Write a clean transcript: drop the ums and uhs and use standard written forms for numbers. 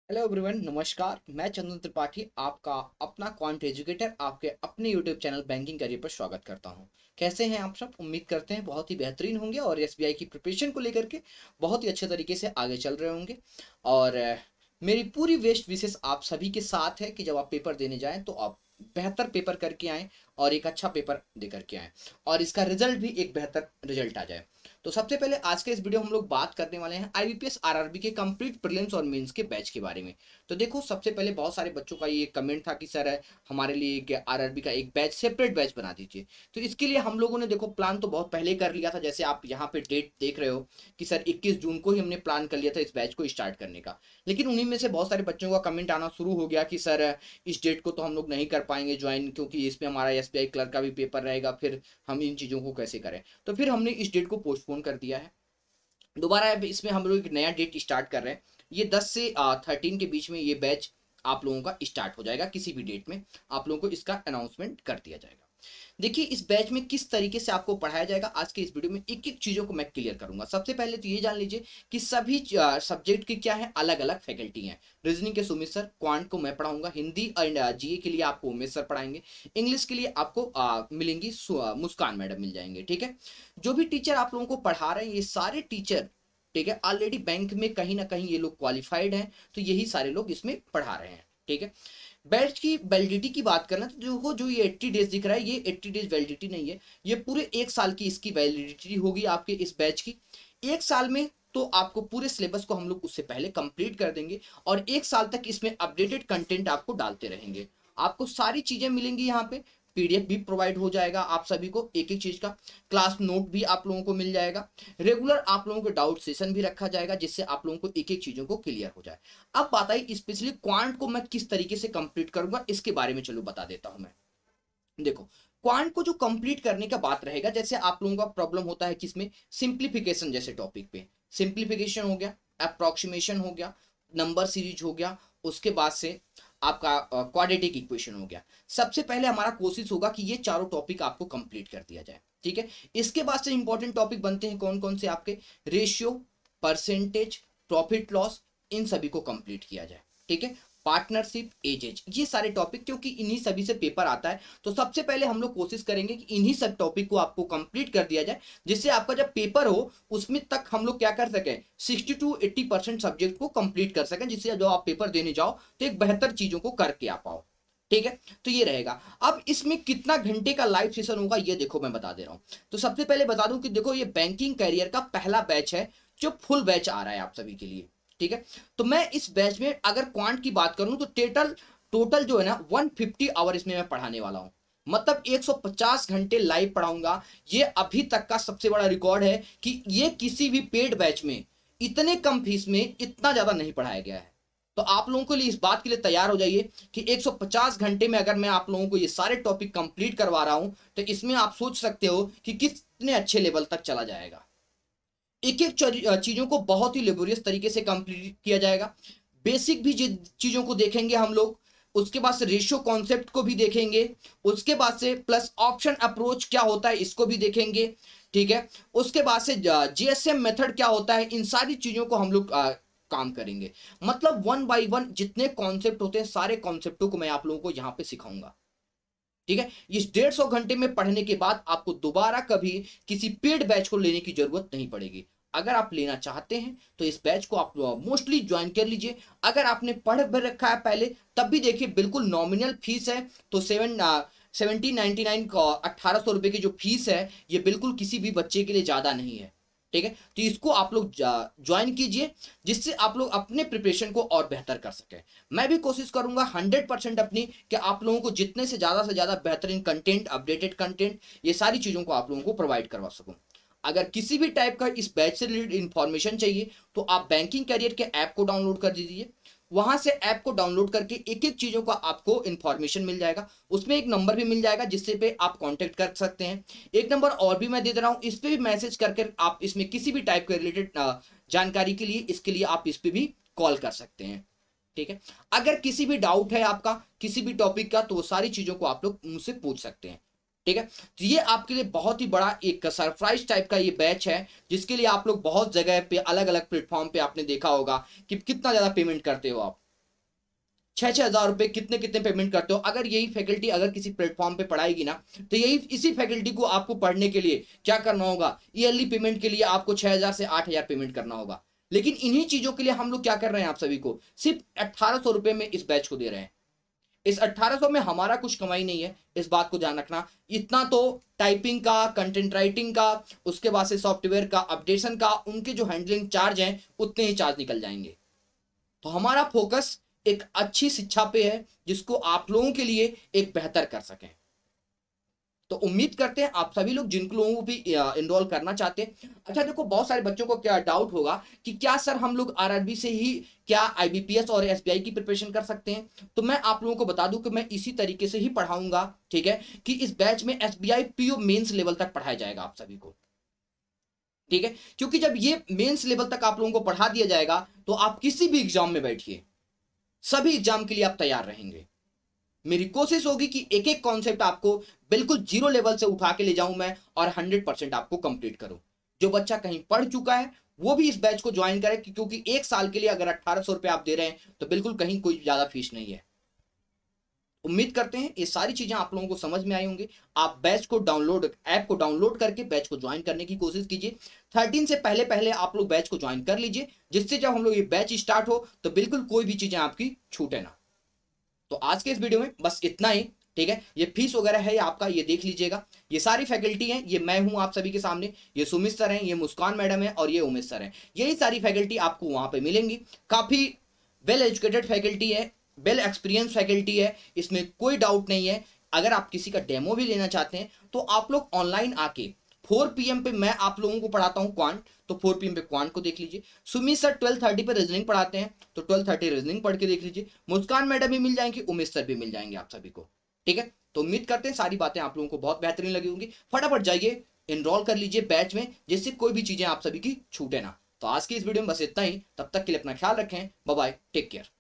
Hello everyone, नमस्कार। मैं चंदन त्रिपाठी आपका अपना क्वांट एजुकेटर आपके अपने यूट्यूब चैनल बैंकिंग करियर पर स्वागत करता हूं। कैसे हैं आप सब? उम्मीद करते हैं बहुत ही बेहतरीन होंगे और एसबीआई की प्रिपरेशन को लेकर के बहुत ही अच्छे तरीके से आगे चल रहे होंगे। और मेरी पूरी बेस्ट विशेष आप सभी के साथ है कि जब आप पेपर देने जाएं तो आप बेहतर पेपर करके आएँ और एक अच्छा पेपर दे करके आएँ और इसका रिजल्ट भी एक बेहतर रिजल्ट आ जाए। तो सबसे पहले आज के इस वीडियो हम लोग बात करने वाले हैं आईबीपीएस आरआरबी के कंप्लीट प्रीलिम्स और मेंस के बैच के बारे में। तो देखो, सबसे पहले बहुत सारे बच्चों का ये कमेंट था कि सर हमारे लिए आरआरबी का एक बैच, सेपरेट बैच बना दीजिए। तो इसके लिए हम लोगों ने देखो प्लान तो बहुत पहले कर लिया था। जैसे आप यहाँ पे डेट देख रहे हो कि सर 21 जून को ही हमने प्लान कर लिया था इस बैच को स्टार्ट करने का। लेकिन उन्हीं में से बहुत सारे बच्चों का कमेंट आना शुरू हो गया कि सर इस डेट को तो हम लोग नहीं कर पाएंगे ज्वाइन, क्योंकि इसमें हमारा एसबीआई क्लर्क का भी पेपर रहेगा, फिर हम इन चीज़ों को कैसे करें। तो फिर हमने इस डेट को पोस्टपोन कर दिया है। दोबारा अब इसमें हम लोग एक नया डेट स्टार्ट कर रहे हैं। ये 10 से 13 के बीच में ये बैच आप लोगों का स्टार्ट हो जाएगा। किसी भी डेट में आप लोगों को इसका अनाउंसमेंट कर दिया जाएगा। देखिए, इस बैच में किस तरीके से आपको पढ़ाया जाएगा, आज के इस वीडियो में एक एक चीज़ों को मैं क्लियर करूंगा। सबसे पहले तो ये जान लीजिए कि सभी सब्जेक्ट की क्या है, अलग अलग फैकल्टी हैं। रीजनिंग के सुमित सर, क्वांट को मैं पढ़ाऊंगा, हिंदी एंड जीए के लिए आपको उमेश सर पढ़ाएंगे, इंग्लिश के लिए आपको मिलेंगी मुस्कान मैडम मिल जाएंगे। ठीक है, जो भी टीचर आप लोगों को पढ़ा रहे हैं ये सारे टीचर, ठीक है, ऑलरेडी बैंक में कहीं ना कहीं ये लोग क्वालिफाइड हैं, तो यही सारे लोग इसमें पढ़ा रहे हैं। ठीक है, बैच की वैलिडिटी की बात करना तो जो ये 80 डेज दिख रहा है, ये 80 डेज वैलिडिटी नहीं है, ये पूरे एक साल की इसकी वैलिडिटी होगी आपके इस बैच की। एक साल में तो आपको पूरे सिलेबस को हम लोग उससे पहले कंप्लीट कर देंगे और एक साल तक इसमें अपडेटेड कंटेंट आपको डालते रहेंगे। आपको सारी चीजें मिलेंगी यहाँ पे, पीडीएफ भी प्रोवाइड हो जाएगा आप सभी को एक एक चीज का, क्लास नोट भी आप लोगों को मिल जाएगा, रेगुलर आप लोगों को डाउट सेशन भी रखा जाएगा जिससे आप लोगों को एक एक चीजों को क्लियर हो जाए। अब बात आई स्पेशली क्वांट को मैं किस तरीके से कंप्लीट करूंगा, इसके बारे में चलो बता देता हूं मैं। देखो, क्वांट को जो कंप्लीट करने का बात रहेगा, जैसे आप लोगों का प्रॉब्लम होता है किसमें, सिंप्लीफिकेशन जैसे टॉपिक पे, सिंप्लीफिकेशन हो गया, अप्रोक्सीमेशन हो गया, नंबर सीरीज हो गया, उसके बाद से आपका क्वाड्रेटिक इक्वेशन हो गया। सबसे पहले हमारा कोशिश होगा कि ये चारों टॉपिक आपको कंप्लीट कर दिया जाए। ठीक है, इसके बाद से इंपॉर्टेंट टॉपिक बनते हैं कौन कौन से आपके, रेशियो, परसेंटेज, प्रॉफिट लॉस, इन सभी को कंप्लीट किया जाए। ठीक है, पार्टनरशिप, एजेज, ये सारे टॉपिक क्योंकि इन्हीं सभी से पेपर आता है, तो सबसे पहले हम लोग कोशिश करेंगे कि इन्हीं सब टॉपिक को आपको कंप्लीट कर दिया जाए, जिससे आपका जब पेपर हो उसमें तक हम लोग क्या कर सकें, 60 to 80% सब्जेक्ट को कंप्लीट कर सकें, जिससे जब आप पेपर देने जाओ तो एक बेहतर चीजों को करके आ पाओ। ठीक है, तो ये रहेगा। अब इसमें कितना घंटे का लाइव सेशन होगा ये देखो मैं बता दे रहा हूं। तो सबसे पहले बता दूं कि देखो, ये बैंकिंग करियर का पहला बैच है जो फुल बैच आ रहा है आप सभी के लिए। ठीक है, तो मैं इस बैच में अगर क्वांट की बात करूं तो टोटल टोटल जो है ना 150 आवर इसमें मैं पढ़ाने वाला हूं। मतलब 150 घंटे लाइव पढ़ाऊंगा। ये अभी तक का सबसे बड़ा रिकॉर्ड है कि ये किसी भी पेड बैच में इतने कम फीस में इतना ज्यादा नहीं पढ़ाया गया है। तो आप लोगों के लिए इस बात के लिए तैयार हो जाइए कि 150 घंटे में अगर मैं आप लोगों को ये सारे टॉपिक कंप्लीट करवा रहा हूं तो इसमें आप सोच सकते हो कि कितने अच्छे लेवल तक चला जाएगा। एक एक चीजों को बहुत ही लेबोरियस तरीके से कंप्लीट किया जाएगा। बेसिक भी चीजों को देखेंगे हम लोग, उसके बाद से रेशियो कॉन्सेप्ट को भी देखेंगे, उसके बाद से प्लस ऑप्शन अप्रोच क्या होता है इसको भी देखेंगे। ठीक है, उसके बाद से जीएसएम मेथड क्या होता है, इन सारी चीजों को हम लोग काम करेंगे। मतलब वन बाय वन जितने कॉन्सेप्ट होते हैं सारे कॉन्सेप्टों को मैं आप लोगों को यहाँ पे सिखाऊंगा। ठीक है, इस 150 घंटे में पढ़ने के बाद आपको दोबारा कभी किसी पेड बैच को लेने की जरूरत नहीं पड़ेगी। अगर आप लेना चाहते हैं तो इस बैच को आप मोस्टली ज्वाइन कर लीजिए। अगर आपने पढ़ भर रखा है पहले तब भी देखिए बिल्कुल नॉमिनल फीस है। तो 1799 का 1800 रुपए की जो फीस है ये बिल्कुल किसी भी बच्चे के लिए ज्यादा नहीं है। ठीक है, तो इसको आप लोग ज्वाइन कीजिए जिससे आप लोग अपने प्रिपरेशन को और बेहतर कर सकें। मैं भी कोशिश करूंगा 100% अपनी कि आप लोगों को जितने से ज्यादा बेहतरीन कंटेंट, अपडेटेड कंटेंट, ये सारी चीजों को आप लोगों को प्रोवाइड करवा सकूं। अगर किसी भी टाइप का इस बैच से रिलेटेड इंफॉर्मेशन चाहिए तो आप बैंकिंग करियर के ऐप को डाउनलोड कर दीजिए। वहां से ऐप को डाउनलोड करके एक एक चीजों का आपको इंफॉर्मेशन मिल जाएगा। उसमें एक नंबर भी मिल जाएगा जिससे पे आप कांटेक्ट कर सकते हैं। एक नंबर और भी मैं दे रहा हूं, इस पे भी मैसेज करके आप इसमें किसी भी टाइप के रिलेटेड जानकारी के लिए, इसके लिए आप इस पे भी कॉल कर सकते हैं। ठीक है, अगर किसी भी डाउट है आपका किसी भी टॉपिक का तो वो सारी चीजों को आप लोग मुझसे पूछ सकते हैं। ठीक है, तो ये आपके लिए बहुत ही बड़ा एक सरप्राइज टाइप का ये बैच है जिसके लिए आप लोग बहुत जगह पे अलग अलग प्लेटफॉर्म पे आपने देखा होगा कि कितना ज्यादा पेमेंट करते हो आप। छः हजार रुपये कितने कितने पेमेंट करते हो। अगर यही फैकल्टी अगर किसी प्लेटफॉर्म पे पढ़ाएगी ना, तो यही इसी फैकल्टी को आपको पढ़ने के लिए क्या करना होगा, ईयरली पेमेंट के लिए आपको 6,000 से 8,000 पेमेंट करना होगा। लेकिन इन्हीं चीजों के लिए हम लोग क्या कर रहे हैं, आप सभी को सिर्फ 1,800 रुपये में इस बैच को दे रहे हैं। इस 1,800 में हमारा कुछ कमाई नहीं है, इस बात को ध्यान रखना। इतना तो टाइपिंग का, कंटेंट राइटिंग का, उसके बाद से सॉफ्टवेयर का अपडेशन का, उनके जो हैंडलिंग चार्ज हैं उतने ही चार्ज निकल जाएंगे। तो हमारा फोकस एक अच्छी शिक्षा पे है, जिसको आप लोगों के लिए एक बेहतर कर सकें। तो उम्मीद करते हैं आप सभी लोग जिन लोगों को भी इनरोल करना चाहते हैं। अच्छा देखो, बहुत सारे बच्चों को क्या डाउट होगा कि क्या सर हम लोग आरआरबी से ही क्या आईबीपीएस और एसबीआई की प्रिपरेशन कर सकते हैं। तो मैं आप लोगों को बता दूं कि मैं इसी तरीके से ही पढ़ाऊंगा, ठीक है, कि इस बैच में एसबीआई पीओ मेंस लेवल तक पढ़ाया जाएगा आप सभी को, ठीक है। क्योंकि जब ये मेंस लेवल तक आप लोगों को पढ़ा दिया जाएगा तो आप किसी भी एग्जाम में बैठिए, सभी एग्जाम के लिए आप तैयार रहेंगे। मेरी कोशिश होगी कि एक एक कॉन्सेप्ट आपको बिल्कुल जीरो लेवल से उठा के ले जाऊं मैं, और 100% आपको कंप्लीट करूं। जो बच्चा कहीं पढ़ चुका है वो भी इस बैच को ज्वाइन करे, क्योंकि एक साल के लिए अगर 1,800 रुपये आप दे रहे हैं तो बिल्कुल कहीं कोई ज्यादा फीस नहीं है। उम्मीद करते हैं ये सारी चीजें आप लोगों को समझ में आई होंगी। आप बैच को डाउनलोड, ऐप को डाउनलोड करके बैच को ज्वाइन करने की कोशिश कीजिए। 13 से पहले पहले आप लोग बैच को ज्वाइन कर लीजिए, जिससे जब हम लोग ये बैच स्टार्ट हो तो बिल्कुल कोई भी चीजें आपकी छूटे ना। तो आज के इस वीडियो में बस इतना ही, ठीक है। ये फीस वगैरह है आपका, ये देख लीजिएगा। ये सारी फैकल्टी हैं, ये मैं हूं आप सभी के सामने, ये सुमित सर हैं, ये मुस्कान मैडम है और ये उमेश सर हैं। यही सारी फैकल्टी आपको वहां पे मिलेंगी। काफी वेल एजुकेटेड फैकल्टी है, वेल एक्सपीरियंस फैकल्टी है, इसमें कोई डाउट नहीं है। अगर आप किसी का डेमो भी लेना चाहते हैं तो आप लोग ऑनलाइन आके 4 PM पे मैं आप लोगों को पढ़ाता हूं क्वांट, तो 4 PM पे क्वांट को देख लीजिए। सुमित सर 12:30 पे रीजनिंग पढ़ाते हैं, तो 12:30 रीजनिंग पढ़ के देख लीजिए। मुस्कान मैडम भी मिल जाएंगे, उमेश सर भी मिल जाएंगे आप सभी को, ठीक है। तो उम्मीद करते हैं सारी बातें आप लोगों को बहुत बेहतरीन लगी होंगी। फटाफट जाइए एनरोल कर लीजिए बैच में, जिससे कोई भी चीजें आप सभी की छूटे ना। तो आज की इस वीडियो में बस इतना ही, तब तक के लिए अपना ख्याल रखें, बाय बाय, टेक केयर।